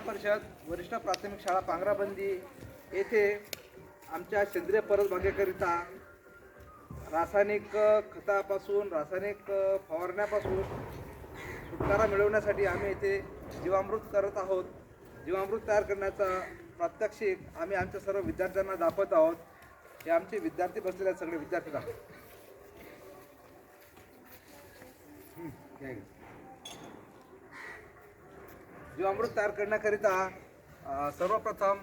परिषद वरिष्ठ प्राथमिक शाळा पांगराबंदी येथे आमच्या सेंद्रिय परसबागेकरिता रासायनिक खतापासून रासायनिक फवारण्यापासून सुटकारा मिळवण्यासाठी आम्ही येथे जीवामृत करत आहोत. जीवामृत तयार करण्याचा प्रात्यक्षिक आम्ही आमच्या सर्व विद्यार्थ्यांना दाखवत आहोत. हे आमचे विद्यार्थी बसलेले आहेत, सगळे विद्यार्थी दाखवत. जीवामृत तयार करण्याकरिता सर्वप्रथम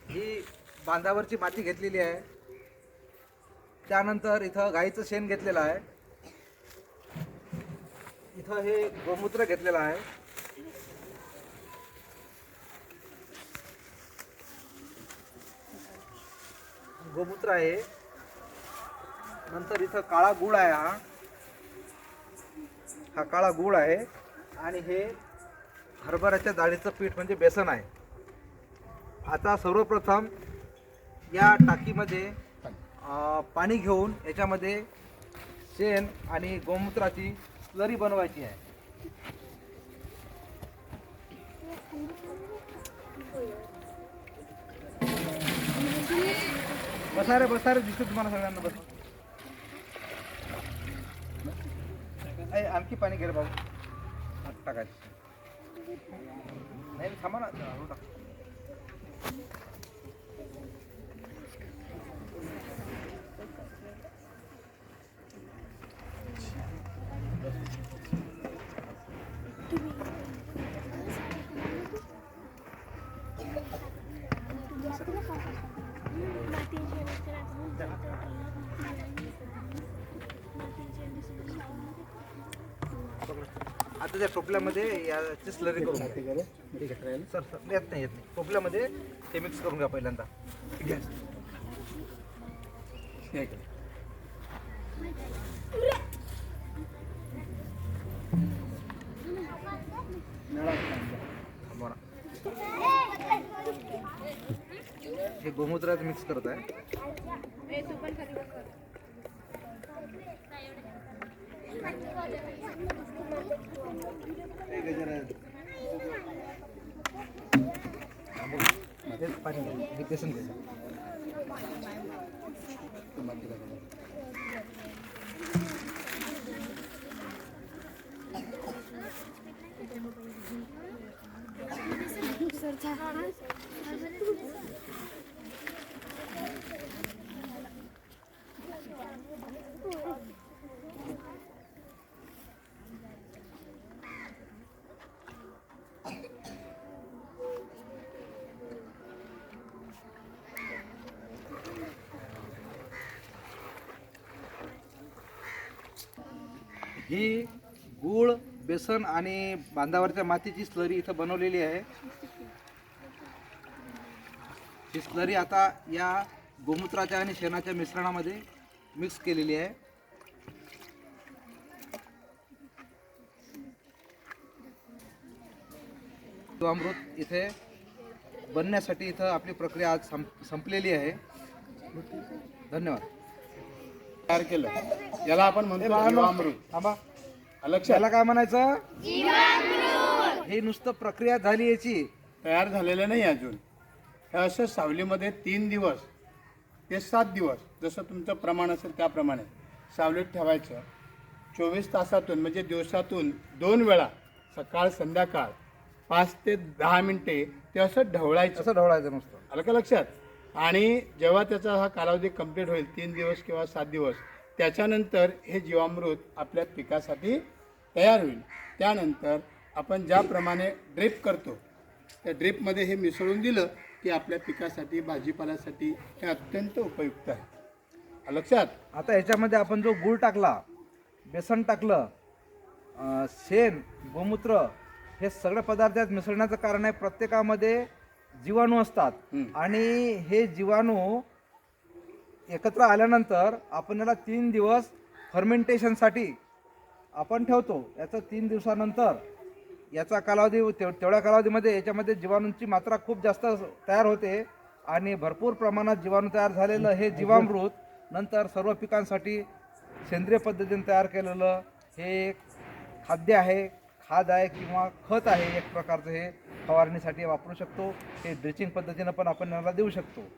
ही बांधावरची माती घेतलेली आहे. त्यानंतर इथं गाईचं शेण घेतलेलं आहे. इथं हे गोमूत्र घेतलेलं आहे. गोमूत्र आहे. नंतर इथं काळा गूळ आहे. हा काळा गूळ आहे. आणि हे हरभऱ्याच्या डाळीचं पीठ म्हणजे बेसन आहे. आता सर्वप्रथम या टाकीमध्ये पाणी घेऊन याच्यामध्ये शेण आणि गोमूत्राची स्लरी बनवायची आहे. बसा रे दिसतो तुम्हाला सगळ्यांना. बस आणखी पाणी घे रे भाऊ. टाकायचं नाही, थांबा ना. आता त्या टोपल्यामध्ये याची स्लरी करून सर येत नाही टोपल्यामध्ये ते मिक्स करून घ्या पहिल्यांदा. हे गोमूत्रात मिक्स करत आहे. पाणी बेसन घ्यायचं. ही गूळ, बेसन आणि बांधावरच्या मातीची स्लरी इथं बनवलेली आहे. ही स्लरी आता या गोमूत्राच्या आणि शेणाच्या मिश्रणामध्ये मिक्स केलेली आहे. जीवामृत इथे बनण्यासाठी इथं आपली प्रक्रिया आज संपलेली आहे. धन्यवाद. तयार केलं याला आपण म्हणतो जीवामृत. थांबा, लक्षात काय म्हणायचं? हे नुसतं प्रक्रिया झाली याची, तयार झालेलं नाही अजून. हे असं सावलीमध्ये 3 दिवस ते 7 दिवस जसं तुमचं प्रमाण असेल त्याप्रमाणे सावलीत ठेवायचं. 24 तासातून म्हणजे दिवसातून 2 वेळा सकाळ संध्याकाळ 5 ते 10 मिनिटे ते असं ढवळायचं. असं ढवळायचं नुसतं. आलं का लक्षात? आणि जेव्हा त्याचा हा कालावधी कंप्लीट होईल 3 दिवस किंवा 7 दिवस त्याच्यानंतर हे जीवामृत आपल्या पिकासाठी तयार होईल. त्यानंतर आपण ज्याप्रमाणे ड्रिप करतो त्या ड्रिपमध्ये हे मिसळून दिलं की आपल्या पिकासाठी भाजीपाल्यासाठी हे अत्यंत उपयुक्त आहे. लक्षात? आता याच्यामध्ये आपण जो गूळ टाकला, बेसन टाकलं, शेण, गोमूत्र हे सगळे पदार्थ यात मिसळण्याचं कारण आहे प्रत्येकामध्ये जीवाणू असतात. आणि हे जीवाणू एकत्र आल्यानंतर आपण याला 3 दिवस फर्मेंटेशनसाठी आपण ठेवतो. याचं 3 दिवसानंतर याचा कालावधी तेवढ्या कालावधीमध्ये याच्यामध्ये जीवाणूंची मात्रा खूप जास्त तयार होते आणि भरपूर प्रमाणात जीवाणू तयार झालेलं हे जीवामृत नंतर सर्व पिकांसाठी सेंद्रिय पद्धतीने तयार केलेलं हे खाद्य आहे, खाद आहे किंवा खत आहे एक प्रकारचं. हे फवारणीसाठी वापरू शकतो. हे ड्रिचिंग पद्धतीनं पण आपण याला देऊ शकतो.